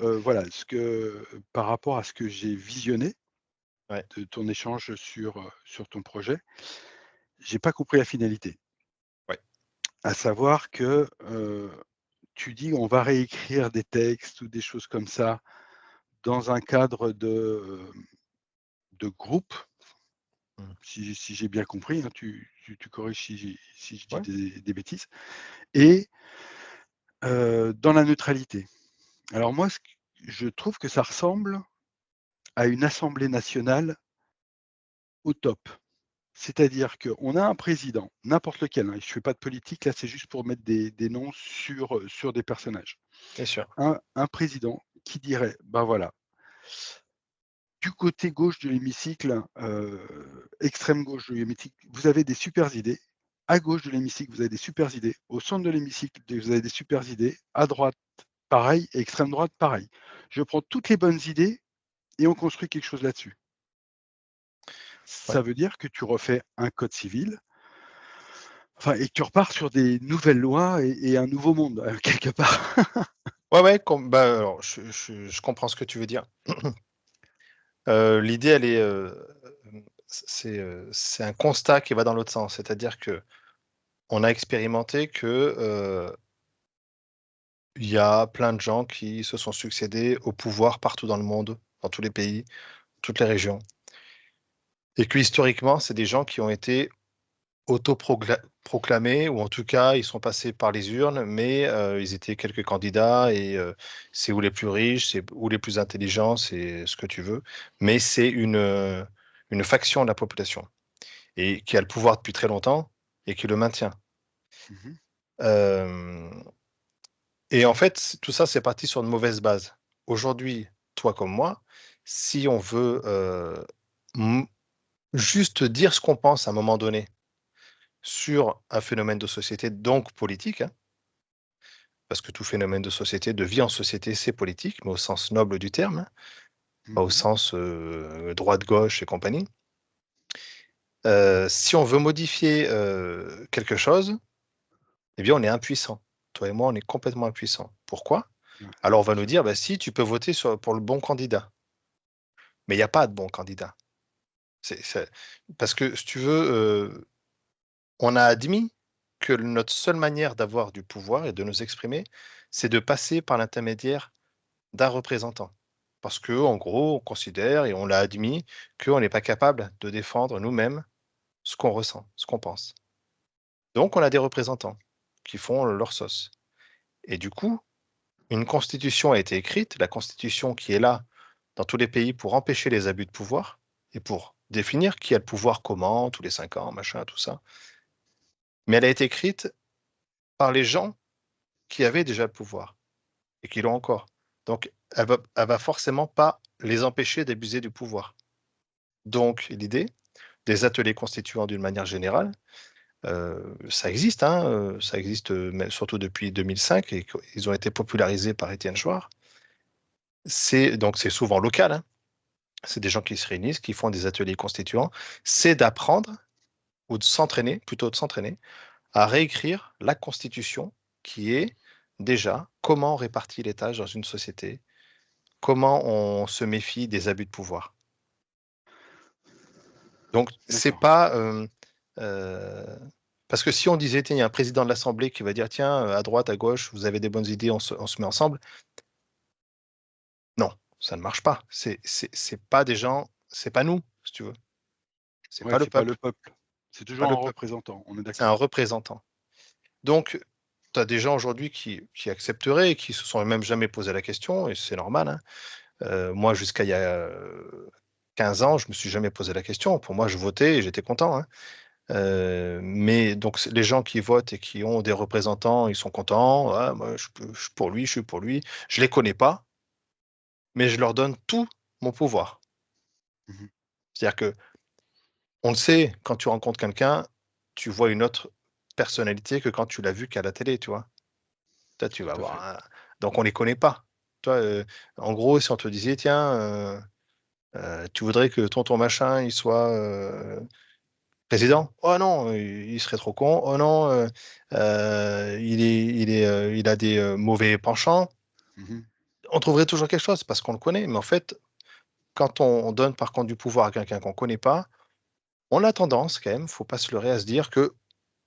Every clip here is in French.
voilà, par rapport à ce que j'ai visionné Ouais, de ton échange sur ton projet, j'ai pas compris la finalité. ouais, À savoir que, tu dis: «On va réécrire des textes ou des choses comme ça dans un cadre de groupe», mmh, si j'ai bien compris, hein, tu corriges si je dis ouais, des bêtises et dans la neutralité. Alors moi, je trouve que ça ressemble à une assemblée nationale au top. C'est-à-dire qu'on a un président, n'importe lequel, hein, je ne fais pas de politique, là, c'est juste pour mettre des noms sur des personnages. bien sûr. Un président qui dirait: «Ben voilà, du côté gauche de l'hémicycle, extrême gauche de l'hémicycle, vous avez des supers idées. À gauche de l'hémicycle, vous avez des supers idées. Au centre de l'hémicycle, vous avez des supers idées. À droite, pareil et extrême droite, pareil. Je prends toutes les bonnes idées et on construit quelque chose là-dessus». Ça Ouais. veut dire que tu refais un code civil, enfin et que tu repars sur des nouvelles lois et un nouveau monde, quelque part. Ouais, ouais, bah, alors je comprends ce que tu veux dire. L'idée elle est, c'est un constat qui va dans l'autre sens. C'est-à-dire que on a expérimenté que, il y a plein de gens qui se sont succédés au pouvoir partout dans le monde, dans tous les pays, toutes les régions et que historiquement, c'est des gens qui ont été proclamés ou en tout cas, ils sont passés par les urnes, mais ils étaient quelques candidats et c'est ou les plus riches, c'est ou les plus intelligents, c'est ce que tu veux, mais c'est une faction de la population et qui a le pouvoir depuis très longtemps et qui le maintient. Mmh. Hem Et en fait, tout ça, c'est parti sur une mauvaise base. Aujourd'hui, toi comme moi, si on veut, mmh, juste dire ce qu'on pense à un moment donné sur un phénomène de société, donc politique, hein, parce que tout phénomène de société, de vie en société, c'est politique, mais au sens noble du terme, hein, pas au Mmh. sens, droite-gauche et compagnie. Si on veut modifier, quelque chose, eh bien, on est impuissant. Toi et moi, on est complètement impuissants. Pourquoi? Ouais, Alors on va nous je dire: «Bah si, tu peux voter pour le bon candidat». Mais il y a pas de bon candidat. C'est parce que si tu veux, on a admis que notre seule manière d'avoir du pouvoir et de nous exprimer, c'est de passer par l'intermédiaire d'un représentant. Parce que en gros, on considère et on l'a admis qu'on n'est pas capable de défendre nous-mêmes ce qu'on ressent, ce qu'on pense. Donc on a des représentants qui font leur sauce et du coup, une constitution a été écrite, la constitution qui est là dans tous les pays pour empêcher les abus de pouvoir et pour définir qui a le pouvoir comment, tous les 5 ans, machin, tout ça. Mais elle a été écrite par les gens qui avaient déjà le pouvoir et qui l'ont encore. Donc elle va forcément pas les empêcher d'abuser du pouvoir. Donc l'idée des ateliers constituants d'une manière générale, ça existe, hein, ça existe, mais surtout depuis 2005 et qu'ils ont été popularisés par Étienne Chouard. C'est souvent local, hein. C'est des gens qui se réunissent, qui font des ateliers constituants. C'est d'apprendre ou de s'entraîner, plutôt de s'entraîner, à réécrire la constitution qui est déjà comment on répartit les tâches dans une société, comment on se méfie des abus de pouvoir. Donc c'est d'accord. pas, heu, parce que si on disait: «Tiens, il y a un président de l'assemblée qui va dire: "Tiens, à droite, à gauche, vous avez des bonnes idées, on se met ensemble"», non, ça ne marche pas. C'est pas des gens, c'est pas nous, si tu veux. C'est Ouais, pas le c'est pas le peuple, peuple. C'est c'est pas toujours un le peuple, représentant, on est c'est un d'accord. représentant. Donc tu as des gens aujourd'hui qui accepteraient et qui se sont même jamais posé la question et c'est normal, hein. Moi jusqu'à il y a, 15 ans, je me suis jamais posé la question. Pour moi, je votais et j'étais content, hein. Mais donc c'est les gens qui votent et qui ont des représentants, ils sont contents: «Ah moi je suis pour lui, je suis pour lui». Je les connais pas, mais je leur donne tout mon pouvoir. Mmh. C'est-à-dire que on le sait, quand tu rencontres quelqu'un, tu vois une autre personnalité que quand tu l'as vu qu'à la télé, tu vois? Toi, tu vas Tout à avoir fait. un donc on les connaît pas. Toi, en gros, si on te disait: «Tiens, tu voudrais que tonton machin, il soit, président?» «Oh non, il serait trop con. Oh non, il a des, mauvais penchants». Mmh. on trouverait toujours quelque chose parce qu'on le connaît, mais en fait, quand on donne par contre du pouvoir à quelqu'un qu'on ne connaît pas, on a tendance quand même, faut pas se leurrer, à se dire que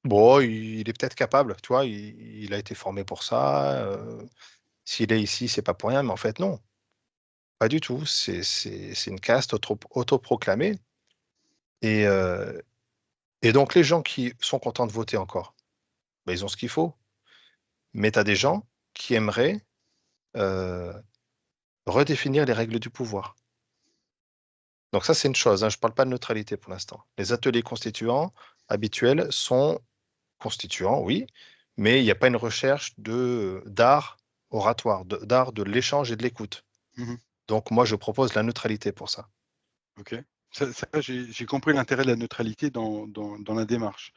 bon, il est peut-être capable, tu vois, il a été formé pour ça, s'il est ici, c'est pas pour rien, mais en fait non, pas du tout. C'est une caste autoproclamée et heu et donc les gens qui sont contents de voter encore, bah, ils ont ce qu'il faut. Mais tu as des gens qui aimeraient, heu, redéfinir les règles du pouvoir. Donc ça, c'est une chose, hein, je ne parle pas de neutralité pour l'instant. Les ateliers constituants habituels sont constituants, oui, mais il n'y a pas une recherche d'art oratoire, d'art de l'échange et de l'écoute. Mmh. Donc moi, je propose la neutralité pour ça. OK. Ça j'ai compris l'intérêt de la neutralité dans la démarche.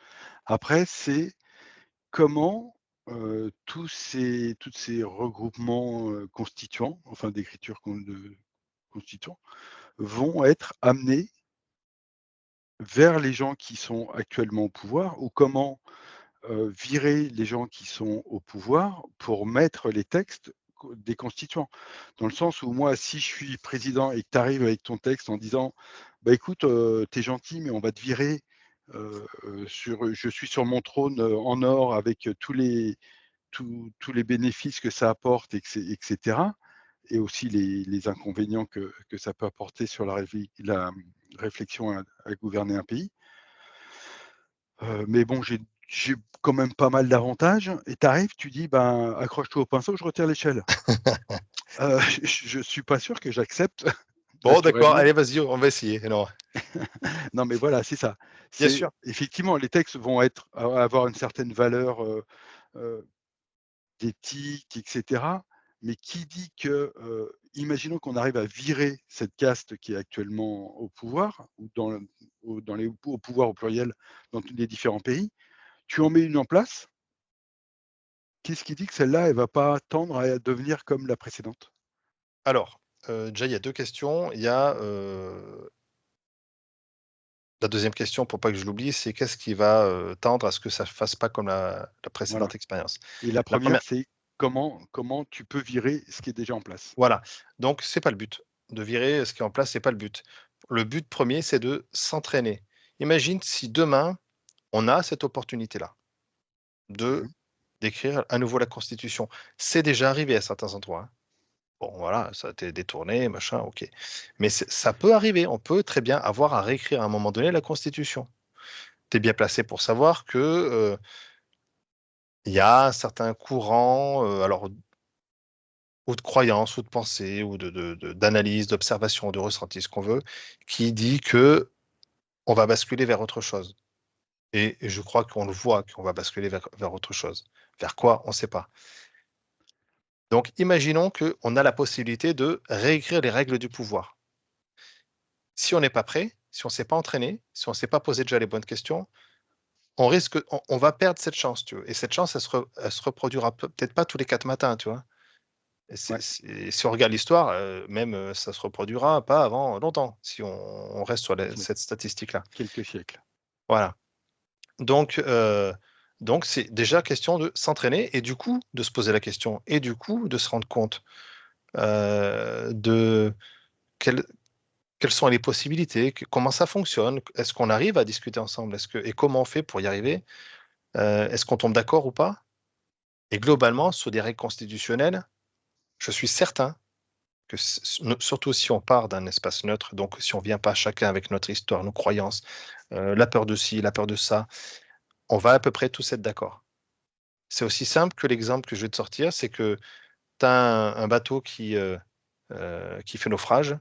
Après, c'est comment, tous ces regroupements, constituants, enfin d'écriture de constituants, vont être amenés vers les gens qui sont actuellement au pouvoir ou comment, virer les gens qui sont au pouvoir pour mettre les textes des constituants. Dans le sens où moi, si je suis président et que tu arrives avec ton texte en disant: «Bah, écoute, tu es gentil, mais on va te virer, je suis sur mon trône, en or avec tous les bénéfices que ça apporte et cetera et aussi les inconvénients que ça peut apporter sur la réflexion à gouverner un pays. Mais bon, j'ai quand même pas mal d'avantages et tu arrives, tu dis: «Ben, accroche-toi au pinceau, je retire l'échelle». Je suis pas sûr que j'accepte Bon, d'accord, naturellement. allez, vas-y, on va essayer. Non, Non, mais voilà, c'est ça. bien C'est sûr. effectivement, les textes vont avoir une certaine valeur, heu, d'éthique et cetera, mais qui dit que, imaginons qu'on arrive à virer cette caste qui est actuellement au pouvoir ou dans les au pouvoir au pluriel dans tous les différents pays, tu en mets une en place. Qu'est-ce qui dit que celle-là, elle va pas tendre à devenir comme la précédente? Alors, déjà, il y a 2 questions. Il y a, la deuxième question pour pas que je l'oublie, c'est qu'est-ce qui va, tendre à ce que ça fasse pas comme la Voilà précédente expérience? et la La première, première, c'est comment tu peux virer ce qui est déjà en place? voilà, donc c'est pas le but. De virer ce qui est en place, c'est pas le but. Le but premier, c'est de s'entraîner. Imagine si demain, on a cette opportunité-là Mmh. de d'écrire à nouveau la constitution. C'est déjà arrivé à certains endroits, hein. Bon voilà, ça a été détourné, machin, OK. Mais ça peut arriver, on peut très bien avoir à réécrire à un moment donné la constitution. Tu es bien placé pour savoir que, il y a un certain courant, alors ou de croyance ou de pensée ou d'analyse, d'observation, de ressenti, ce qu'on veut, qui dit que on va basculer vers autre chose et je crois qu'on le voit qu'on va basculer vers autre chose. Vers quoi? On ne sait pas. Donc imaginons qu'on a la possibilité de réécrire les règles du pouvoir. Si on n'est pas prêt, si on ne s'est pas entraîné, si on ne s'est pas posé déjà les bonnes questions, on va perdre cette chance, tu vois? Et cette chance, elle se reproduira peut-être pas tous les 4 matins, tu vois? Et Ouais, si on regarde l'histoire, même, ça se reproduira pas avant longtemps, si on reste sur ouais, cette statistique-là. quelques siècles. Voilà. Donc c'est déjà question de s'entraîner et du coup, de se poser la question et du coup, de se rendre compte, de quelles quelles sont les possibilités, comment ça fonctionne, est-ce qu'on arrive à discuter ensemble? Est-ce que et comment on fait pour y arriver? Est-ce qu'on tombe d'accord ou pas? Et globalement, sur des règles constitutionnelles, je suis certain que surtout si on part d'un espace neutre, donc si on vient pas chacun avec notre histoire, nos croyances, la peur de ci, la peur de ça, on va à peu près tous être d'accord. C'est aussi simple que l'exemple que je vais te sortir, c'est que tu as un bateau qui fait naufrage,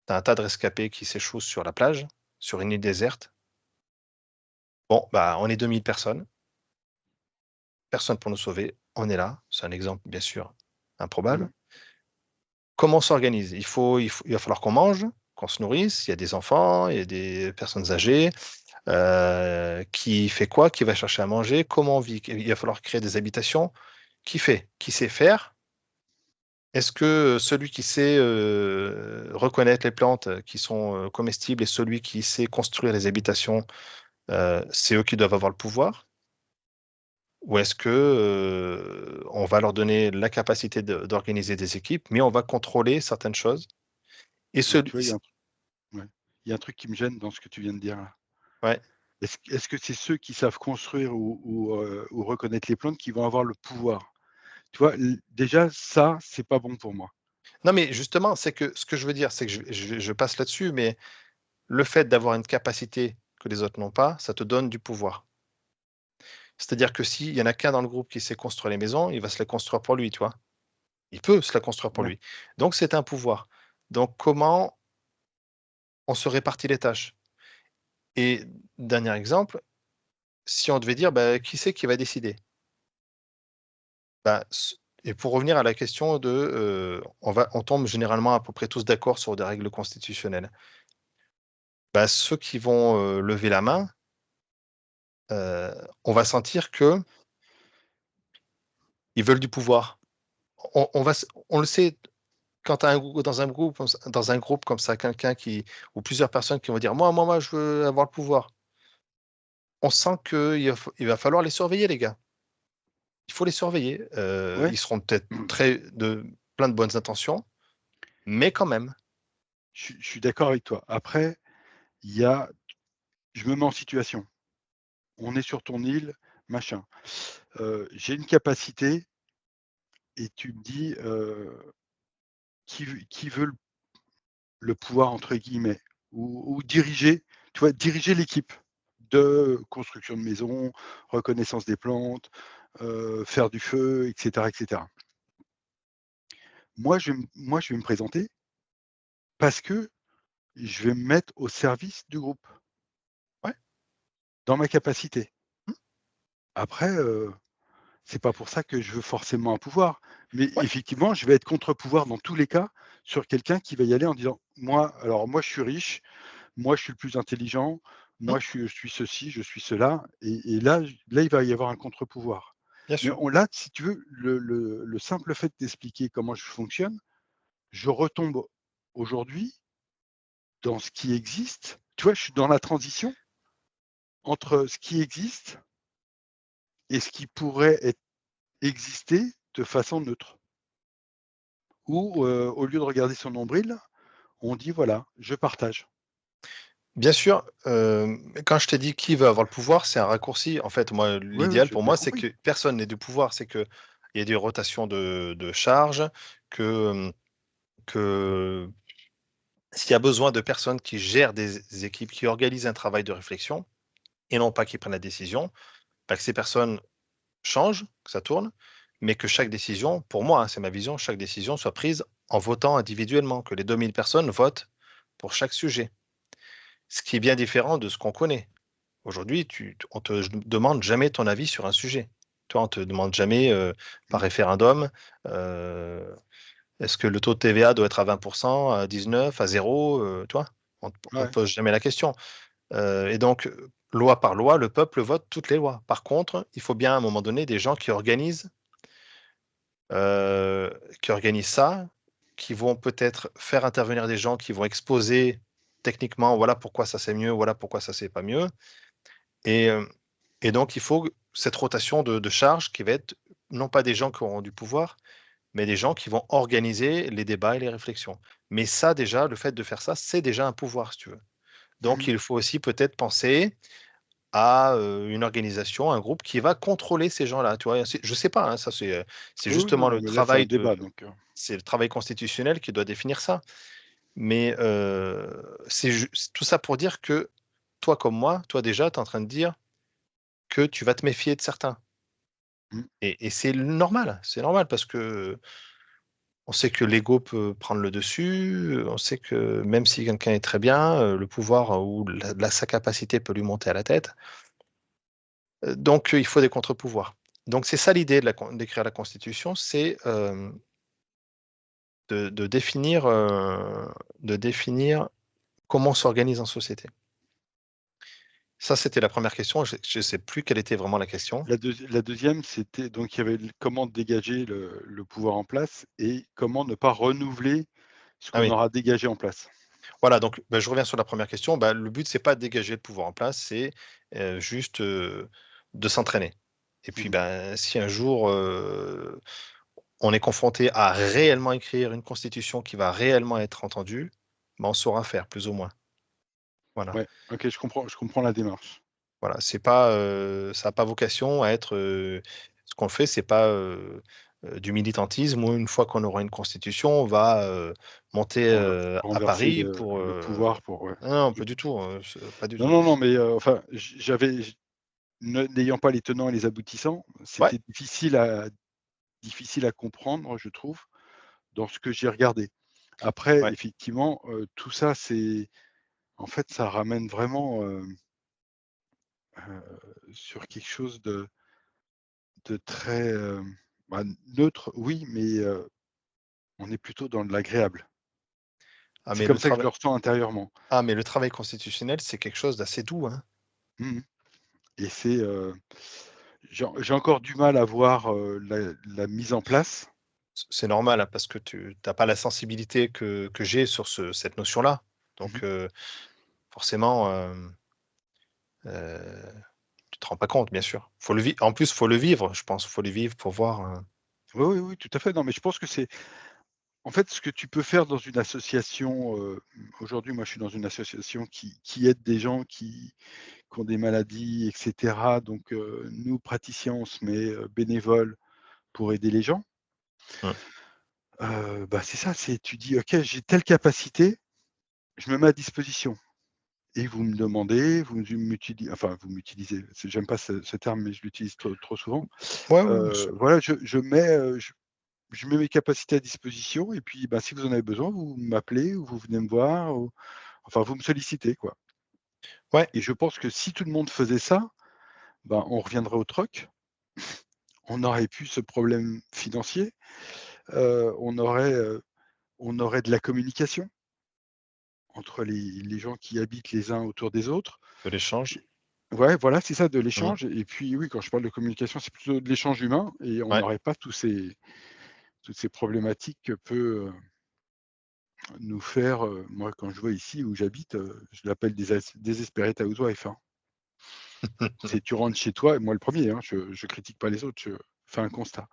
tu as un tas de rescapés qui s'échouent sur la plage, sur une île déserte. Bon, bah, on est 2 000 personnes, personne pour nous sauver, on est là, c'est un exemple bien sûr improbable. Mmh. Comment on s'organise? Il va falloir qu'on mange, qu'on se nourrisse, il y a des enfants, il y a des personnes âgées. Qui fait quoi? Qui va chercher à manger? Comment on vit? Il va falloir créer des habitations. Qui fait? Qui sait faire? Est-ce que celui qui sait, reconnaître les plantes, qui sont, comestibles et celui qui sait construire les habitations, c'est eux qui doivent avoir le pouvoir? Ou est-ce que on va leur donner la capacité d'organiser des équipes, mais on va contrôler certaines choses? Et Ouais, tu vois, celui ouais, il y a un truc qui me gêne dans ce que tu viens de dire là. ouais. Est-ce que c'est ceux qui savent construire ou reconnaître les plantes qui vont avoir le pouvoir? Tu vois, déjà ça, c'est pas bon pour moi. Non, mais justement, c'est que ce que je veux dire, c'est que je passe là-dessus, mais le fait d'avoir une capacité que les autres n'ont pas, ça te donne du pouvoir. C'est-à-dire que s'il y en a qu'un dans le groupe qui sait construire les maisons, il va se les construire pour lui, tu vois? Il peut se la construire pour Ouais, lui. Donc c'est un pouvoir. Donc comment on se répartit les tâches? Et dernier exemple, si on devait dire, bah, qui c'est qui va décider? Bah, et pour revenir à la question de, on tombe généralement à peu près tous d'accord sur des règles constitutionnelles. Bah, ceux qui vont, lever la main, on va sentir qu'ils veulent du pouvoir. On le sait, quand tu as dans un groupe comme ça, quelqu'un qui ou plusieurs personnes qui vont dire: «Moi, je veux avoir le pouvoir». On sent qu'il va falloir les surveiller les gars. Il faut les surveiller, ouais, ils seront peut-être plein de bonnes intentions, mais quand même. je suis d'accord avec toi. Après, il y a je me mets en situation. On est sur ton île, machin. J'ai une capacité et tu me dis, qui veut le «pouvoir» entre guillemets ou diriger, tu vois? Diriger l'équipe de construction de maisons, reconnaissance des plantes, faire du feu et cetera et cetera. Moi, je vais me présenter parce que je vais me mettre au service du groupe, Ouais. dans ma capacité. Mmh. Après, c'est pas pour ça que je veux forcément un pouvoir, mais Ouais. effectivement, je vais être contre-pouvoir dans tous les cas sur quelqu'un qui va y aller en disant: moi, je suis riche, moi, je suis le plus intelligent, Mmh. moi, je suis ceci, je suis cela» et là, il va y avoir un contre-pouvoir. Bien Mais sûr. là, si tu veux, le simple fait d'expliquer comment je fonctionne, je retombe aujourd'hui dans ce qui existe. Tu vois, je suis dans la transition entre ce qui existe et ce qui pourrait exister de façon neutre. Où, au lieu de regarder son nombril, on dit: «Voilà, je partage». Bien sûr, quand je t'ai dit: «Qui veut avoir le pouvoir?» c'est un raccourci. En fait, moi, Oui, oui, l'idéal j'ai pour bien moi, c'est compris. que personne n'ait de pouvoir. C'est qu'il y ait des rotations de charges, que, que s'il y a besoin de personnes qui gèrent des équipes, qui organisent un travail de réflexion et non pas qui prennent la décision, bah, que ces personnes changent, que ça tourne, mais que chaque décision, pour moi, hein, c'est ma vision, chaque décision soit prise en votant individuellement, que les 2000 personnes votent pour chaque sujet. Ce qui est bien différent de ce qu'on connaît. Aujourd'hui, on te demande jamais ton avis sur un sujet. Toi, on te demande jamais, par Mmh. référendum, heu, est-ce que le taux de TVA doit être à 20%, à 19, à 0, tu vois? On te Ouais. pose jamais la question. Et donc, loi par loi, le peuple vote toutes les lois. Par contre, il faut bien à un moment donné des gens heu, qui organisent ça, qui vont peut-être faire intervenir des gens qui vont exposer techniquement, voilà pourquoi ça c'est mieux, voilà pourquoi ça c'est pas mieux. Et donc il faut cette rotation de charges qui va être non pas des gens qui auront du pouvoir, mais des gens qui vont organiser les débats et les réflexions. Mais ça déjà, le fait de faire ça, c'est déjà un pouvoir si tu veux. Donc Mmh. il faut aussi peut-être penser à, une organisation, un groupe qui va contrôler ces gens-là, tu vois? Je sais pas, hein, ça c'est Oui, oui, non, justement non, mais là, c'est un débat donc c'est le travail constitutionnel qui doit définir ça. Mais, c'est ju tout ça pour dire que toi comme moi, toi déjà, tu es en train de dire que tu vas te méfier de certains. mmh. Et c'est normal parce que on sait que l'ego peut prendre le dessus, on sait que même si quelqu'un est très bien, le pouvoir ou sa capacité peut lui monter à la tête. Donc il faut des contre-pouvoirs. Donc c'est ça l'idée d'écrire la constitution, c'est, de définir comment on s'organise en société. Ça, c'était la première question, je ne sais plus quelle était vraiment la question. La 2e, c'était donc il y avait le comment dégager le pouvoir en place et comment ne pas renouveler ce Ah qu'on oui, aura dégagé en place. voilà, donc bah, je reviens sur la première question. Bah, le but, c'est pas de dégager le pouvoir en place, c'est, juste, de s'entraîner. Et puis, Mmh. ben, si un jour, on est confronté à réellement écrire une constitution qui va réellement être entendue, ben, on saura faire plus ou moins. Voilà. Ouais, OK, je comprends la démarche. Voilà, c'est pas, ça a pas vocation à être, ce qu'on fait, c'est pas, du militantisme où une fois qu'on aura une constitution, on va, monter, à Renverser Paris pour, le pouvoir pour ouais. non, Oui. pas du tout, c'est pas du Non, tout. non, non, mais enfin, n'ayant pas les tenants et les aboutissants, Ouais, c'était difficile à comprendre, je trouve, dans ce que j'ai regardé. Après, ouais. effectivement, tout ça, en fait, ça ramène vraiment, sur quelque chose de très, bah, neutre, oui, mais on est plutôt dans de l'agréable. Ah C'est mais comme le ça que je travail le ressens intérieurement. le travail constitutionnel, c'est quelque chose d'assez doux, hein. Mmh mh. Et j'ai encore du mal à voir, la mise en place. C'est normal, hein, parce que tu as pas la sensibilité que j'ai sur cette notion-là. Mmh mh. Donc, forcément, tu te rends pas compte, bien sûr. En plus, faut le vivre, je pense. Faut le vivre pour voir, Oui, oui, oui, tout à fait. Non, mais je pense que c'est en fait, ce que tu peux faire dans une association, aujourd'hui, moi, je suis dans une association qui aide des gens qui ont des maladies et cetera. Donc, nous, praticiens, on se met, bénévoles pour aider les gens. mmh, Bah, c'est ça, c'est tu dis: «OK, j'ai telle capacité, je me mets à disposition» et vous me demandez, vous m'utilisez, j'aime pas ce terme, mais je l'utilise trop souvent. ouais, ouais, ouais, c'est Voilà, je mets mes capacités à disposition et puis, bah, si vous en avez besoin, vous m'appelez ou vous venez me voir ou enfin, vous me sollicitez, quoi ouais, et je pense que si tout le monde faisait ça, ben, on reviendrait au troc. On n'aurait plus ce problème financier, heu, on aurait, heu, on aurait de la communication entre les gens qui habitent les uns autour des autres. de l'échange. Ouais, voilà, c'est ça, de Mmh, l'échange et puis, oui, quand je parle de communication, c'est plutôt de l'échange humain et on ouais. n'aurait pas toutes ces problématiques que peut, nous faire, moi, quand je vois ici où j'habite, je l'appelle desperate housewife, hein. C'est tu rentres chez toi et moi le premier, hein, je critique pas les autres, je fais un constat.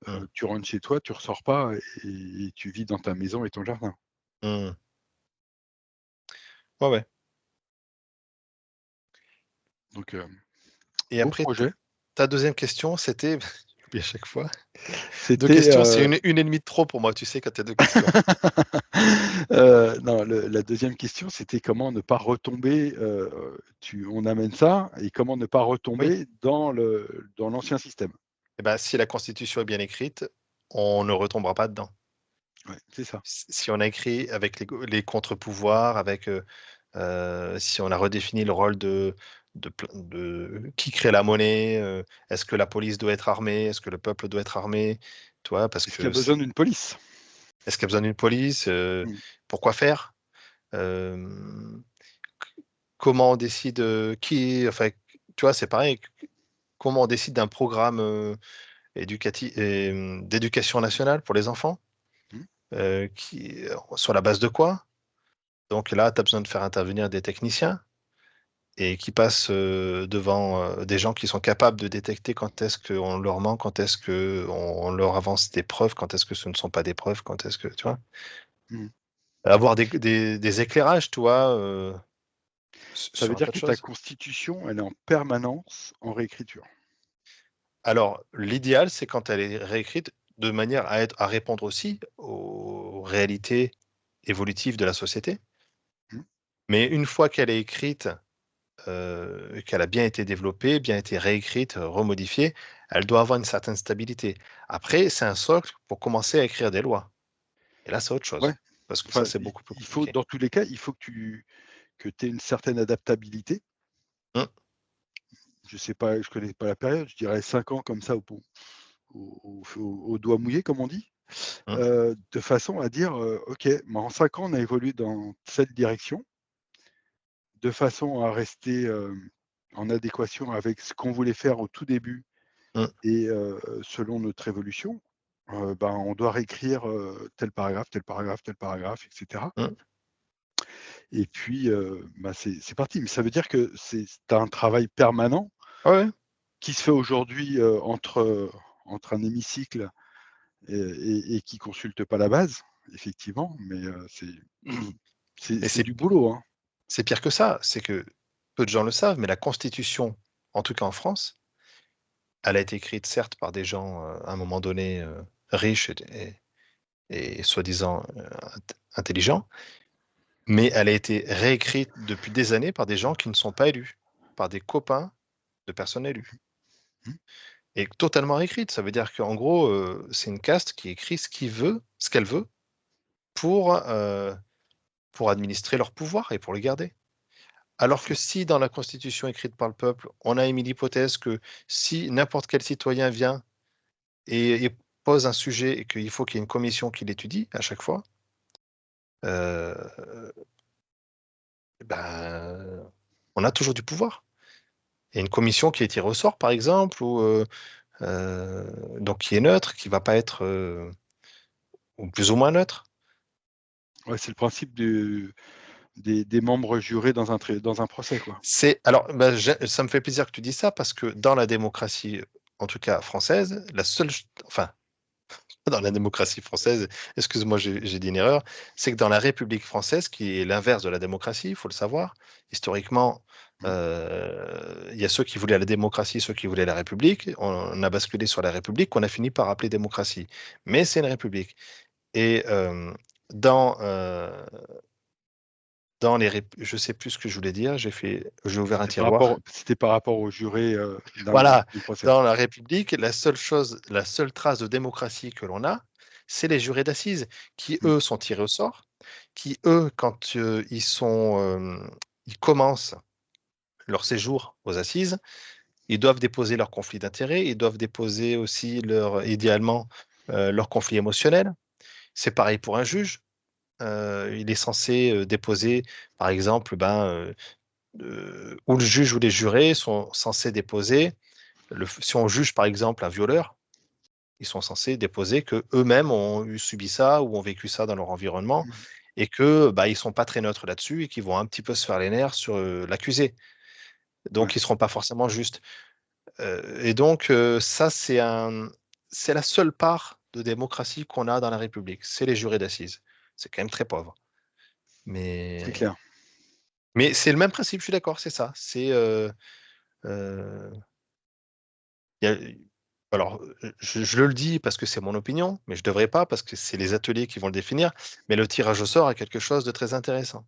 Mmh, Tu rentres chez toi, tu ressors pas et tu vis dans ta maison et ton jardin. mmh. Ouais, ouais. Donc, Et beau après projet. ta 2e question, c'était j'oublie à chaque fois. 2 C'était, questions, c'est une et demie de trop pour moi, tu sais, quand tu as 2 questions. non, la deuxième question, c'était comment ne pas retomber, tu on amène ça et comment ne pas Oui, retomber dans l'ancien système. et bah, si la constitution est bien écrite, on ne retombera pas dedans. Ouais, c'est ça. Si on a écrit avec les contre-pouvoirs, avec, si on a redéfini le rôle de qui crée la monnaie, est-ce que la police doit être armée? Est-ce que le peuple doit être armé? Tu vois? Parce Est-ce qu'il y a que besoin d'une police? est-ce qu'il y a besoin d'une police? Mmh. Pourquoi faire? Hem, Comment on décide, enfin, tu vois? C'est pareil, comment on décide d'un programme, d'éducation nationale pour les enfants? Mmh. Sur la base de quoi? Donc là, tu as besoin de faire intervenir des techniciens et qui passent, devant, des gens qui sont capables de détecter quand est-ce qu'on leur ment, quand est-ce qu'on leur avance des preuves, quand est-ce que ce ne sont pas des preuves, quand est-ce que tu vois? Mmh. Avoir des éclairages, tu vois, Ça veut sur un dire tas de que ta choses. constitution, elle est en permanence en réécriture? Alors, l'idéal, c'est quand elle est réécrite de manière à répondre aussi aux réalités évolutives de la société. Mmh. Mais une fois qu'elle est écrite, qu'elle a bien été développée, bien été réécrite, remodifiée, elle doit avoir une certaine stabilité. Après, c'est un socle pour commencer à écrire des lois et là, c'est autre Ouais, chose, parce que ça, enfin, c'est beaucoup plus il faut compliqué. dans tous les cas, il faut que tu aies une certaine adaptabilité. Mmh, Je sais pas, je connais pas la période, je dirais 5 ans comme ça au doigt mouillé comme on dit, mmh, de façon à dire, «OK, mais en 5 ans, on a évolué dans cette direction, de façon à rester, en adéquation avec ce qu'on voulait faire au tout début mmh, et selon notre évolution, ben, on doit réécrire, tel paragraphe, tel paragraphe, tel paragraphe et cetera mmh. et puis, bah, c'est parti. Mais ça veut dire que tu as un travail permanent Ouais, ouais. qui se fait aujourd'hui entre un hémicycle et qui consulte pas la base, effectivement, mais Mais c'est du boulot, hein. c'est pire que ça, c'est que peu de gens le savent, mais la Constitution, en tout cas en France, elle a été écrite certes par des gens, à un moment donné, riches et soi-disant, intelligents, mais elle a été réécrite depuis des années par des gens qui ne sont pas élus, par des copains de personnes élues Mmh. et totalement réécrite. Ça veut dire qu'en gros, c'est une caste qui écrit ce qu'elle veut pour, pour administrer leur pouvoir et pour le garder. C'est Alors que ça. si dans la constitution écrite par le peuple, on a émis l'hypothèse que si n'importe quel citoyen vient et pose un sujet et qu'il faut qu'il y ait une commission qui l'étudie à chaque fois, heu, ben, on a toujours du pouvoir. Il y a une commission qui est tirée au sort par exemple ou, donc qui est neutre, qui va pas être, ou plus ou moins neutre. Ouais, c'est le principe des membres jurés dans un procès, quoi. C'est alors, bah, ça me fait plaisir que tu dises ça parce que dans la démocratie, en tout cas française, la seule ch enfin, dans la démocratie française, excuse-moi, j'ai dit une erreur, c'est que dans la République française, qui est l'inverse de la démocratie, il faut le savoir, historiquement, Mmh. il y a ceux qui voulaient la démocratie, ceux qui voulaient la République. On a basculé sur la République, qu'on a fini par appeler démocratie. Mais c'est une République et dans, dans les rép je sais plus ce que je voulais dire, j'ai ouvert un tiroir. C'était par rapport aux jurés, Voilà, d'un procès. dans la République, la seule trace de démocratie que l'on a, c'est les jurés d'assises qui, Mmh. eux, sont tirés au sort, qui, eux, quand, ils commencent leur séjour aux assises, ils doivent déposer leur conflit d'intérêts, ils doivent déposer aussi idéalement, leur conflit émotionnel. C'est pareil pour un juge, il est censé, déposer, par exemple, ou le juge ou les jurés sont censés déposer si on juge par exemple un violeur, ils sont censés déposer que eux-mêmes ont subi ça ou ont vécu ça dans leur environnement Mmh. et que, bah, ils sont pas très neutres là-dessus et qu'ils vont un petit peu se faire les nerfs sur, l'accusé. Ouais, Donc ils seront pas forcément justes. Et donc ça c'est la seule part de démocratie qu'on a dans la République, c'est les jurés d'assises. C'est quand même très pauvre. c'est Mais clair. mais c'est le même principe, je suis d'accord, c'est ça. Heu Il y a alors, je le dis parce que c'est mon opinion, mais je devrais pas parce que c'est les ateliers qui vont le définir, mais le tirage au sort est quelque chose de très intéressant,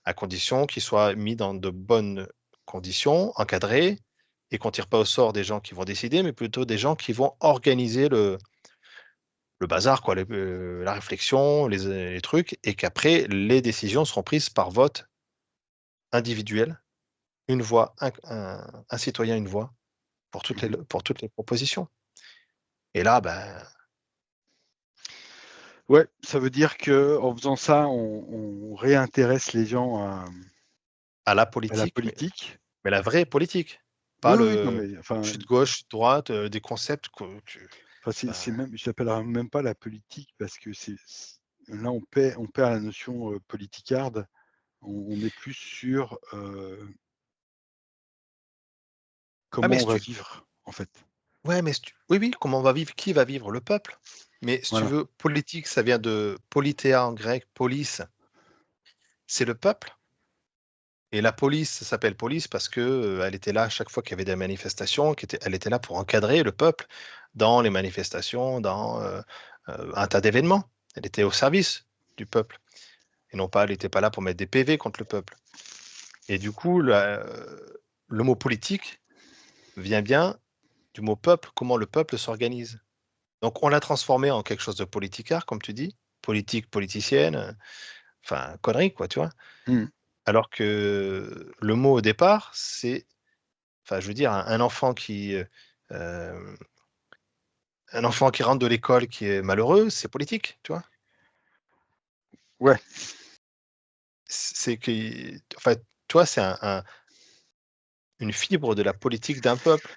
à condition qu'il soit mis dans de bonnes conditions, encadré et qu'on tire pas au sort des gens qui vont décider, mais plutôt des gens qui vont organiser le bazar quoi, la réflexion, les trucs et qu'après les décisions seront prises par vote individuel, une voix, un citoyen, une voix Mmh. pour toutes les propositions et là, ben Ouais, ça veut dire qu'en faisant ça, on réintéresse les gens à la à la politique, politique. mais la vraie politique, pas Oui, oui, non, le mais je enfin suis de gauche, je suis de droite, des concepts que c'est enfin, même je l'appellerais même pas la politique parce que là, on perd la notion, politicarde. On est plus sur, ah comment mais on si va tu vivre, en fait. ouais, mais si tu oui, oui, comment on va vivre? Qui va vivre? Le peuple. Mais si tu Voilà. veux, politique, ça vient de politéa en grec, polis, c'est le peuple et la police, ça s'appelle police parce que, elle était là à chaque fois qu'il y avait des manifestations, elle était là pour encadrer le peuple dans les manifestations, dans, un tas d'événements. Elle était au service du peuple et non pas elle était pas là pour mettre des PV contre le peuple et du coup, le mot politique vient bien du mot peuple, comment le peuple s'organise. Donc on l'a transformé en quelque chose de politicard, comme tu dis, politique, politicienne, enfin connerie quoi, tu vois? Mmh. Alors que le mot au départ, c'est enfin je veux dire un enfant hem, un enfant qui rentre de l'école qui est malheureux, c'est politique, tu vois? Ouais, C'est que enfin, tu vois, c'est une fibre de la politique d'un peuple.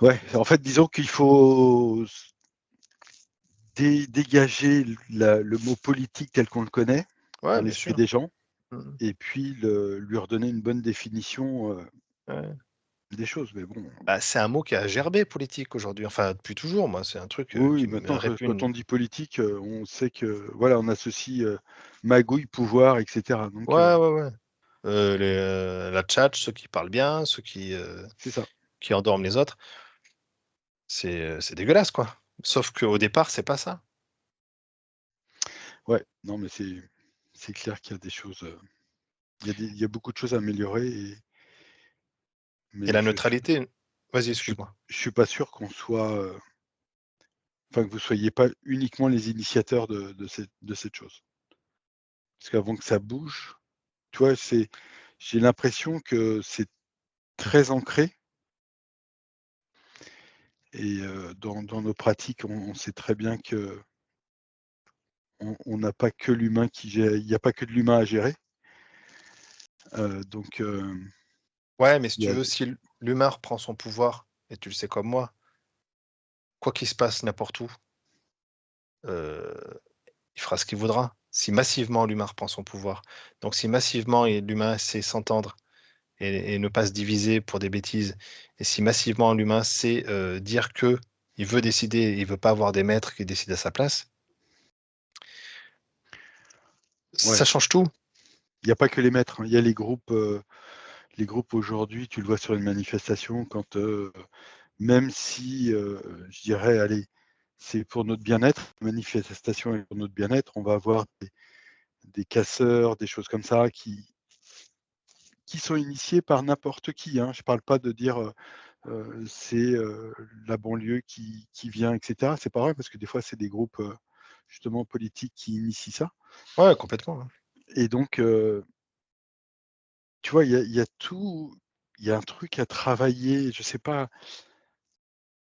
ouais. En fait, disons qu'il faut dégager le mot politique tel qu'on le connaît dans Ouais, bien l'esprit sûr. des gens Mmh. et puis lui redonner une bonne définition, Ouais. des choses, mais bon. Bah, c'est un mot qui a gerbé politique aujourd'hui, enfin depuis toujours, moi, c'est un truc Oui, qui oui, me maintenant quand répugne. on dit politique, on sait que voilà, on associe, magouille, pouvoir et cetera, donc Ouais, ouais, ouais. La tchatche, ceux qui parlent bien, ceux c'est ça. qui endorment les autres, c'est dégueulasse, quoi. Sauf qu'au départ, c'est pas ça. Ouais, non, mais c'est clair qu'il y a des choses, il y a beaucoup de choses à améliorer Et mais la neutralité, vas-y, je excuse-moi. je suis pas sûr qu'on soit, enfin que vous soyez pas uniquement les initiateurs de cette chose. Parce qu'avant que ça bouge, tu vois, j'ai l'impression que c'est très ancré et dans nos pratiques, on sait très bien qu'on on n'a pas que l'humain qui gère, il y a pas que de l'humain à gérer, donc Ouais, mais si il y tu a veux, si l'humain reprend son pouvoir, et tu le sais comme moi, quoi qu'il se passe n'importe où, heu, il fera ce qu'il voudra. Si massivement l'humain reprend son pouvoir, donc si massivement l'humain sait s'entendre et ne pas se diviser pour des bêtises, et si massivement l'humain sait, dire que il veut décider, il veut pas avoir des maîtres qui décident à sa place, ouais, ça change tout. il y a pas que les maîtres, hein. Il y a les groupes aujourd'hui, tu le vois sur une manifestation quand, même si, je dirais, allez, c'est pour notre bien-être, la manifestation est pour notre bien-être, on va avoir des casseurs, des choses comme ça qui sont initiés par n'importe qui, hein. Je parle pas de dire, c'est, la banlieue qui vient et cetera. C'est pas vrai parce que des fois c'est des groupes, justement politiques qui initient ça Ouais, complètement, hein. et donc tu vois, il y a tout, il y a un truc à travailler, je sais pas,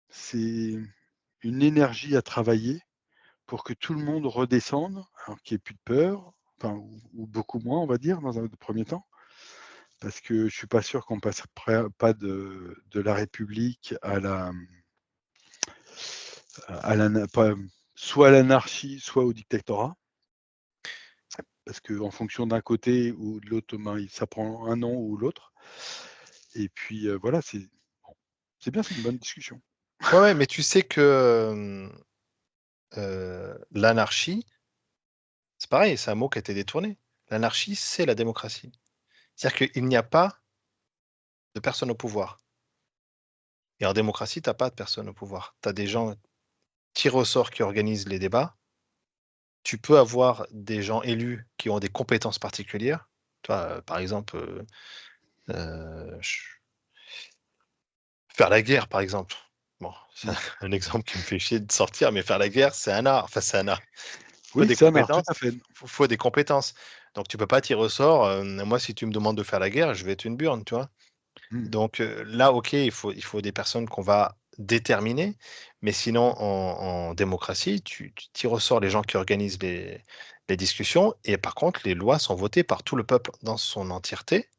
c'est une énergie à travailler pour que tout le monde redescende, alors qu'il y ait plus de peur, enfin ou beaucoup moins, on va dire, dans un premier temps. Parce que je suis pas sûr qu'on passerait pas de la République à l'ana pas soit à l'anarchie, soit au dictatorat. Parce qu'en fonction d'un côté ou de l'autre, ben, ça prend un an ou l'autre et puis, voilà, bon, c'est bien, c'est une bonne discussion. Ouais, ouais, mais tu sais que, l'anarchie, c'est pareil, c'est un mot qui a été détourné. L'anarchie, c'est la démocratie. C'est-à-dire qu'il n'y a pas de personne au pouvoir, et en démocratie, tu as pas de personne au pouvoir. Tu as des gens tirés au sort qui organisent les débats. Tu peux avoir des gens élus qui ont des compétences particulières. Tu vois, par exemple, ch faire la guerre, par exemple. Bon, c'est Mmh. un exemple qui me fait chier de sortir, mais faire la guerre, c'est un art. Enfin, c'est un art. Faut Oui, des c'est un art, tout compétences, à fait. faut des compétences. Donc tu peux pas tirer au sort, moi, si tu me demandes de faire la guerre, je vais être une burne, tu vois? Mmh. Donc là, OK, il faut des personnes qu'on va déterminer, mais sinon en démocratie, tu tires au sort les gens qui organisent les discussions, et par contre, les lois sont votées par tout le peuple dans son entièreté,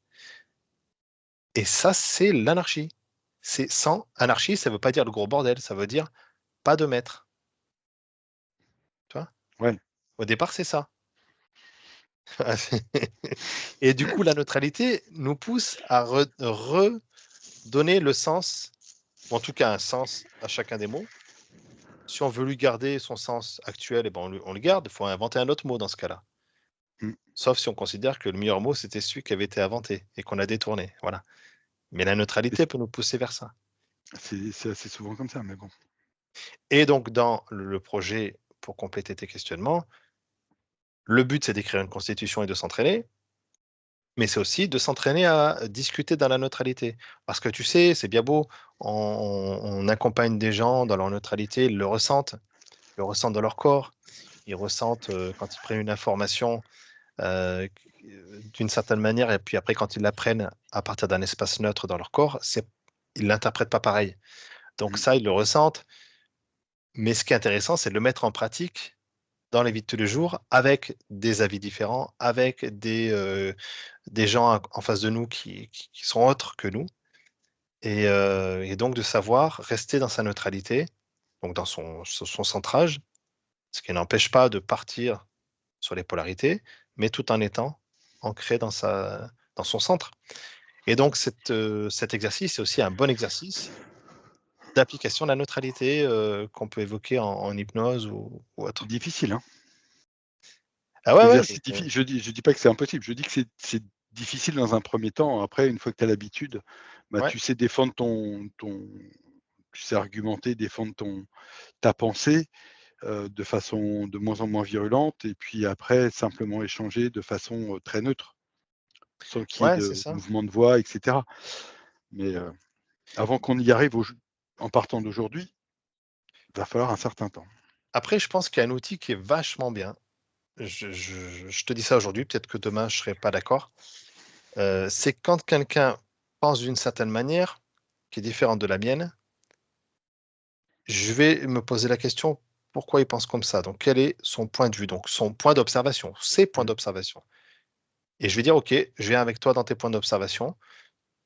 et ça, c'est l'anarchie. C'est sans anarchie, ça veut pas dire le gros bordel, ça veut dire pas de maître, tu vois? Ouais, Au départ, c'est ça. Et du coup, la neutralité nous pousse à redonner le sens, ou en tout cas un sens à chacun des mots. Si on veut lui garder son sens actuel, et ben, on le garde, il faut inventer un autre mot dans ce cas-là. mmh. Sauf si on considère que le meilleur mot, c'était celui qui avait été inventé et qu'on a détourné, voilà. Mais la Et neutralité peut nous pousser vers ça. c'est assez souvent comme ça, mais bon. Et donc dans le projet, pour compléter tes questionnements, le but, c'est d'écrire une constitution et de s'entraîner, mais c'est aussi de s'entraîner à discuter dans la neutralité. Parce que tu sais, c'est bien beau, on accompagne des gens dans leur neutralité, ils le ressentent dans leur corps, ils ressentent, quand ils prennent une information, d'une certaine manière, et puis après quand ils l'apprennent à partir d'un espace neutre dans leur corps, ils l'interprètent pas pareil. Donc Mmh. ça, ils le ressentent, mais ce qui est intéressant, c'est de le mettre en pratique dans la vie de tous les jours avec des avis différents, avec des gens en face de nous qui sont autres que nous, et donc de savoir rester dans sa neutralité, donc dans son centrage, ce qui n'empêche pas de partir sur les polarités, mais tout en étant ancré dans son centre. Et donc, cet exercice, c'est aussi un bon exercice d'application de la neutralité qu'on peut évoquer en hypnose ou autre. Difficile, hein. Ah ouais, ouais. Exercice difficile. Je dis pas que c'est impossible, je dis que c'est difficile dans un premier temps. Après, une fois que tu as l'habitude, bah, Ouais. tu sais défendre tu sais argumenter, défendre ta pensée, de façon de moins en moins virulente et puis après simplement échanger de façon, très neutre, sans qu'il y ait Ouais, c'est de ça. mouvement de voix et cetera. Mais, avant qu'on y arrive en partant d'aujourd'hui, il va falloir un certain temps. Après, je pense qu'il y a un outil qui est vachement bien. Je te dis ça aujourd'hui, peut-être que demain, je serai pas d'accord. C'est quand quelqu'un pense d'une certaine manière, qui est différente de la mienne, je vais me poser la question: «Pourquoi il pense comme ça?» Donc quel est son point de vue? Donc son point d'observation, ses points Mmh. d'observation et je vais dire: «OK, je viens avec toi dans tes points d'observation.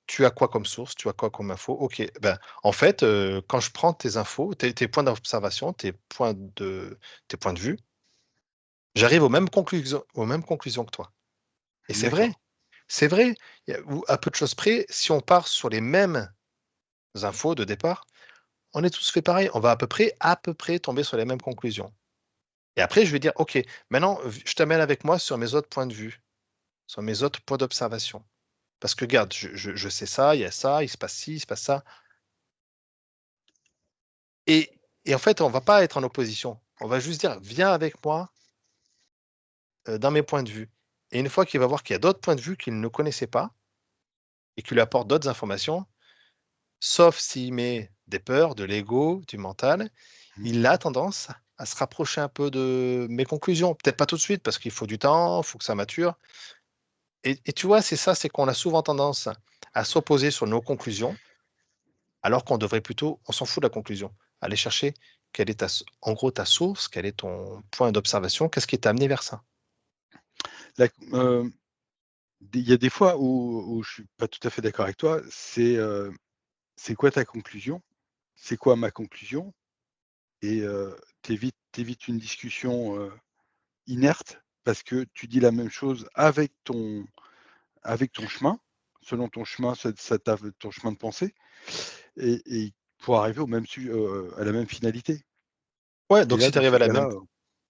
Tu as quoi comme source? Tu as quoi comme info? OK, ben, en fait, quand je prends tes infos, tes points d'observation, tes points de vue, j'arrive aux mêmes conclusions que toi» et c'est D'accord. vrai, c'est vrai. Il y a ou à peu de choses près, si on part sur les mêmes infos de départ, on est tous fait pareil. On va à peu près tomber sur les mêmes conclusions et après je vais dire: «OK, maintenant je t'amène avec moi sur mes autres points de vue, sur mes autres points d'observation. Parce que regarde, je sais ça, il se passe ci, il se passe ça» et en fait, on va pas être en opposition. On va juste dire: «Viens avec moi, dans mes points de vue» et une fois qu'il va voir qu'il y a d'autres points de vue qu'il ne connaissait pas et qui lui apportent d'autres informations, sauf s'il met des peurs, de l'ego, du mental, Mmh. il a tendance à se rapprocher un peu de mes conclusions. Peut-être pas tout de suite parce qu'il faut du temps, il faut que ça mature et tu vois, c'est ça, c'est qu'on a souvent tendance à s'opposer sur nos conclusions, alors qu'on devrait plutôt on s'en fout de la conclusion. Aller chercher quelle est en gros ta source, quel est ton point d'observation, qu'est-ce qui t'a amené vers ça? La il y a des fois où je suis pas tout à fait d'accord avec toi, c'est quoi ta conclusion? C'est quoi ma conclusion? Et tu évites une discussion, inerte parce que tu dis la même chose avec ton chemin, selon ton chemin, ton chemin de pensée et pour arriver au même à la même finalité Ouais, et donc là, si tu dans arrives ces à la même cas-là,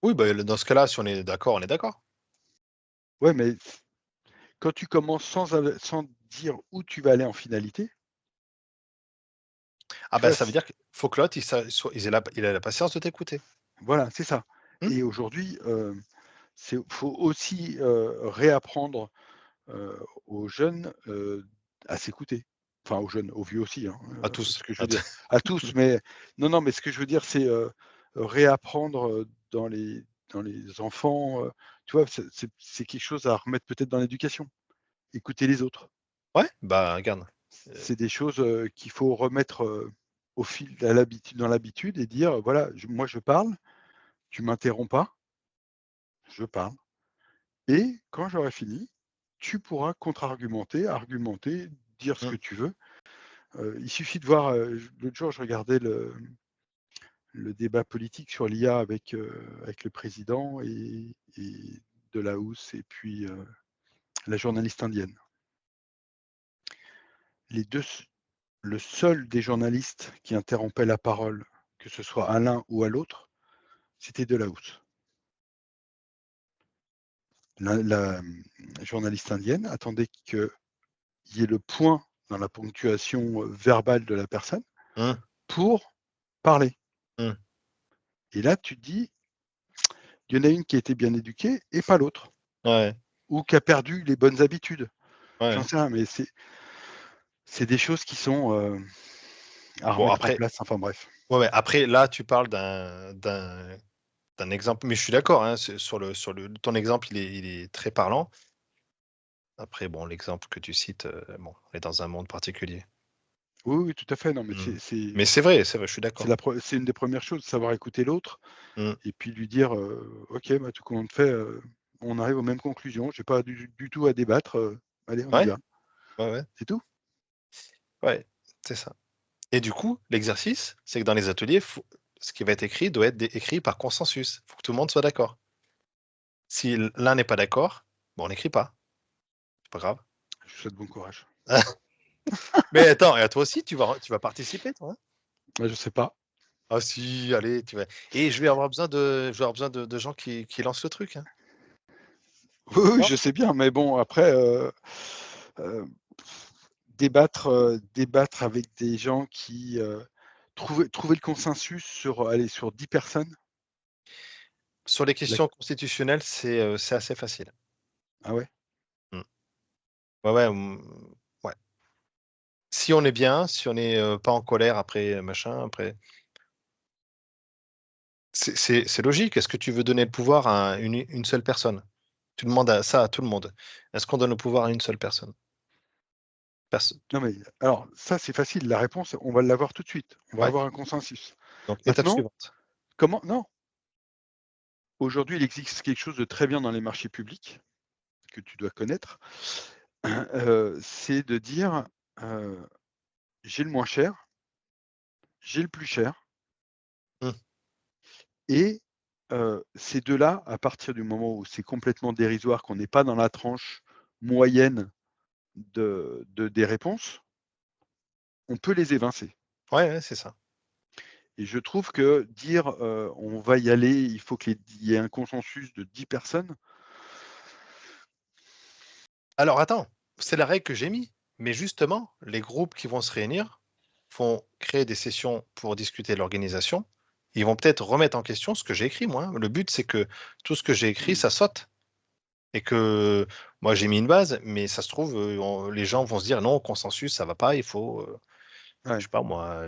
oui, bah, dans ce cas-là, si on est d'accord, on est d'accord. ouais, mais quand tu commences sans dire où tu vas aller en finalité, Ah tu bah, vois? ça veut dire qu'il faut que l'autre il ait la patience de t'écouter. Voilà, c'est ça Mmh, et aujourd'hui, faut aussi, réapprendre, aux jeunes, à s'écouter. Enfin aux jeunes, aux vieux aussi, hein, à tous, ce que je à veux tous. dire. À tous, mais non, non, mais ce que je veux dire, c'est, réapprendre, dans les enfants, tu vois? C'est quelque chose à remettre peut-être dans l'éducation. Écouter les autres. Ouais, bah, regarde, C'est des choses, qu'il faut remettre, au fil à l'habitude dans l'habitude et dire: «Voilà, moi je parle, tu m'interromps pas, je parle et quand j'aurai fini, tu pourras contre-argumenter, argumenter, dire ce mmh, que tu veux». Il suffit de voir, l'autre jour je regardais le débat politique sur l'IA avec le président et Delahousse et puis, la journaliste indienne. Les 2 Le seul des journalistes qui interrompait la parole, que ce soit à l'un ou à l'autre, c'était Delahousse. Journaliste indienne attendait qu'il y ait le point dans la ponctuation, verbale de la personne mmh, pour parler mmh, et là, tu te dis: «Il y en a une qui a été bien éduquée et pas l'autre ouais, ou qui a perdu les bonnes habitudes». J'en ouais. sais rien, mais c'est des choses qui sont, à Bon remettre en après place, enfin bref. ouais, ouais, après là, tu parles d'un exemple mais je suis d'accord, hein, c'est sur le ton exemple, il est très parlant. Après bon, l'exemple que tu cites, bon, on est dans un monde particulier. Oui, oui, tout à fait, non, mais Mmh. c'est c'est Mais c'est vrai, je suis c'est d'accord. la pre c'est une des premières choses, savoir écouter l'autre. Mmh. Et puis lui dire, «OK, bah, tout compte fait, on arrive aux mêmes conclusions, j'ai pas du tout à débattre, allez, on y Ouais, va». ouais, ouais, C'est tout. ouais, c'est ça. Et du coup, l'exercice, c'est que dans les ateliers, ce qui va être écrit doit être écrit par consensus. Il faut que tout le monde soit d'accord. Si l'un n'est pas d'accord, bon, on n'écrit pas, c'est pas grave. Je vous souhaite bon courage. Mais attends, et toi aussi, tu vas participer, toi, hein? Je sais pas. Ah si, allez, tu vas et je vais avoir besoin de gens qui lancent le truc, hein. Oui, oui, Non? je sais bien, mais bon après, heu, débattre avec des gens qui, trouver le consensus sur, allez, sur 10 personnes, Sur les la questions constitutionnelles, c'est assez facile. ah ouais? Mmh. Ouais, ouais, ouais. Si on est bien, si on est, pas en colère après, machin, après c'est logique. Est-ce que tu veux donner le pouvoir à une seule personne? Tu demandes à tout le monde. Est-ce qu'on donne le pouvoir à une seule personne? Perso Non mais alors ça c'est facile, la réponse on va l'avoir tout de suite. On va Ouais, avoir un consensus. donc étape Maintenant, suivante. comment non, aujourd'hui il existe quelque chose de très bien dans les marchés publics, que tu dois connaître, c'est de dire, heu: «J'ai le moins cher, j'ai le plus cher» Mmh. et ces 2-là, à partir du moment où c'est complètement dérisoire, qu'on n'est pas dans la tranche moyenne des réponses, on peut les évincer Ouais, ouais, c'est ça. et je trouve que dire, «On va y aller, il faut qu'il y ait un consensus de 10 personnes». Alors attends, c'est la règle que j'ai mis, mais justement, les groupes qui vont se réunir vont créer des sessions pour discuter de l'organisation. Ils vont peut-être remettre en question ce que j'ai écrit moi, hein. Le but, c'est que tout ce que j'ai écrit, ça saute et que moi, j'ai mis une base, mais ça se trouve, les gens vont se dire: «Non, consensus, ça va pas, il faut, je Ouais. sais pas moi,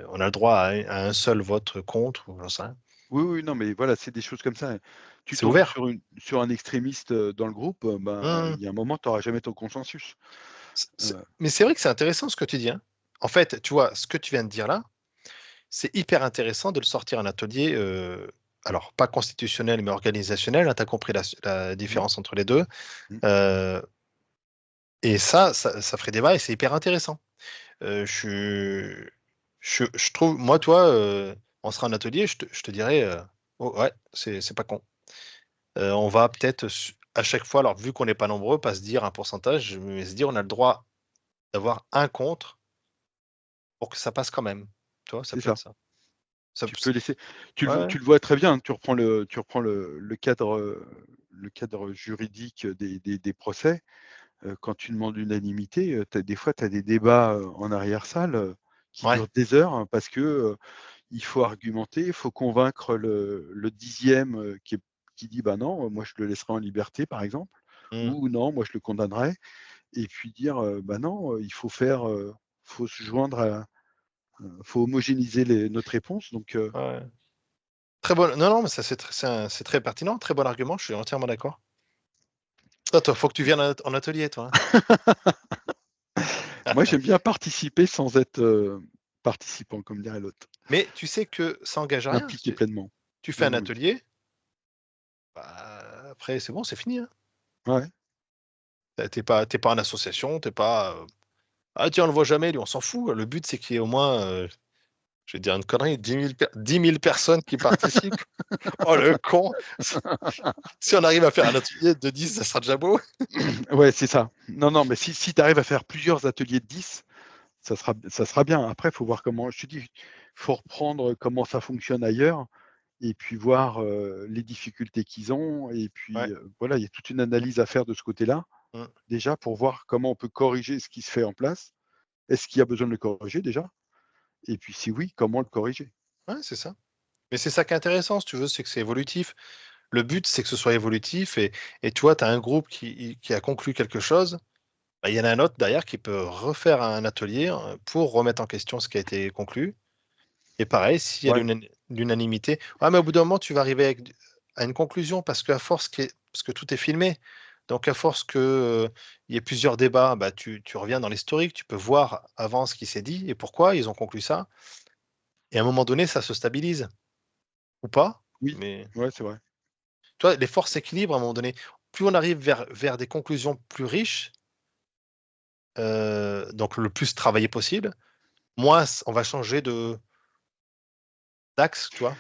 on a le droit à un seul vote contre» ou j'en sais rien. Oui, oui, non, mais voilà, c'est des choses comme ça. Tu C'est tombes ouvert. sur un extrémiste, dans le groupe, ben, Mmh. il y a un moment, tu auras jamais ton consensus. Heu, Mais c'est vrai que c'est intéressant ce que tu dis, hein. En fait, tu vois, ce que tu viens de dire là, c'est hyper intéressant de le sortir en atelier, alors pas constitutionnel, mais organisationnel, hein, tu as compris la mmh, différence entre les 2, mmh, heu et ça ferait débat et c'est hyper intéressant. Je je trouve moi, toi, on sera en atelier, je te dirais, «Oh ouais, c'est pas con». On va peut-être à chaque fois, alors vu qu'on n'est pas nombreux, pas se dire un pourcentage, mais se dire: «On a le droit d'avoir un contre pour que ça passe quand même». Tu vois? Ça c'est peut être ça. ça. Ça Tu peux laisser Ouais, ouais. tu le vois très bien, tu reprends le cadre juridique des procès, quand tu demandes l'unanimité, des fois, tu as des débats, en arrière-salle, qui Ouais. durent des heures, hein, parce que, il faut argumenter, il faut convaincre le 10e, qui dit: «Bah non, moi je le laisserai en liberté», par exemple, Mmh. ou «Non, moi je le condamnerai» et puis dire, «Bah non, il faut faire, faut se joindre à faut homogénéiser notre réponse», donc Ouais, ouais. Très bon non, non, mais ça c'est très pertinent, très bon argument, je suis entièrement d'accord. Toi, faut que tu viennes en atelier toi, moi hein. j'aime bien participer sans être, participant, comme dirait l'autre. Mais tu sais que ça engage à rien. Impliqué Tu pleinement. tu fais Non, un non, mais atelier, bah, après c'est bon, c'est fini, hein. ouais, Tu es pas en association, tu es pas, «Ah tiens, on le voit jamais lui», on s'en fout. Le but c'est qu'il y ait au moins, je vais dire une connerie, 10 000 personnes qui participent. Oh le con! Si on arrive à faire un atelier de 10, ça sera déjà beau. ouais, c'est ça. Non, non, mais si tu arrives à faire plusieurs ateliers de 10, ça sera bien. Après, il faut voir comment je te dis, faut reprendre comment ça fonctionne ailleurs et puis voir, les difficultés qu'ils ont et puis, Ouais. voilà, il y a toute une analyse à faire de ce côté-là, Mmh. déjà pour voir comment on peut corriger ce qui se fait en place. Est-ce qu'il y a besoin de le corriger déjà? Et puis si oui, comment le corriger? Ouais, c'est ça. Mais c'est ça qui est intéressant si tu veux, c'est que c'est évolutif. Le but, c'est que ce soit évolutif et tu vois, tu as un groupe qui a conclu quelque chose, bah, il y en a un autre derrière qui peut refaire un atelier, pour remettre en question ce qui a été conclu et pareil, s'il y a Ouais, l'unanimité ouais, mais au bout d'un moment, tu vas arriver à une conclusion parce que tout est filmé. Donc à force que, il y ait plusieurs débats, bah, tu reviens dans l'historique, tu peux voir avant ce qui s'est dit et pourquoi ils ont conclu ça et à un moment donné, ça se stabilise ou pas, oui, mais ouais, c'est vrai. tu vois, les forces s'équilibrent à un moment donné. Plus on arrive vers des conclusions plus riches, donc le plus travaillé possible, moins on va changer de d'axe, tu vois?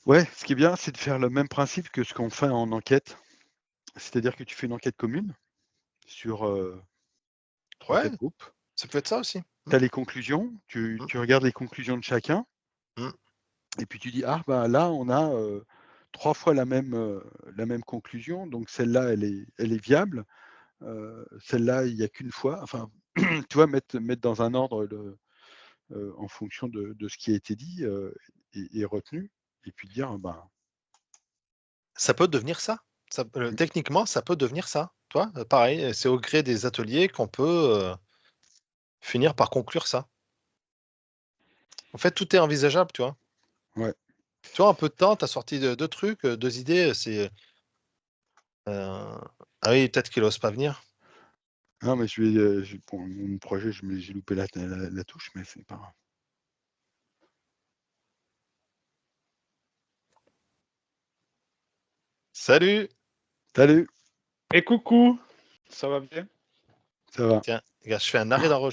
Ouais, ce qui est bien, c'est de faire le même principe que ce qu'on fait en enquête. C'est-à-dire que tu fais une enquête commune sur, Ouais, 3-4 groupes Ça peut être ça aussi. Tu as les conclusions, tu Mmh. regardes les conclusions de chacun Mmh. et puis tu dis: «Ah bah, là, on a, 3 fois la même conclusion, donc celle-là, elle est viable. Celle-là, il y a qu'une fois». Enfin, tu vois? Mettre dans un ordre en fonction de ce qui a été dit, et retenu et puis dire: «Ben». Ça peut devenir ça. Ça peut Mmh, techniquement, ça peut devenir ça. Tu vois? Pareil, c'est au gré des ateliers qu'on peut, finir par conclure ça. En fait, tout est envisageable, tu vois? ouais. Tu vois, en peu de temps, tu as sorti de 2 trucs, 2 idées, ah oui, peut-être qu'il ose pas venir. Non, mais pour mon projet, j'ai loupé la touche, mais c'est pas grave. Salut! Salut, Et coucou, ça va bien? ça va? Tiens, regarde, je fais un arrêt d'enregistrement.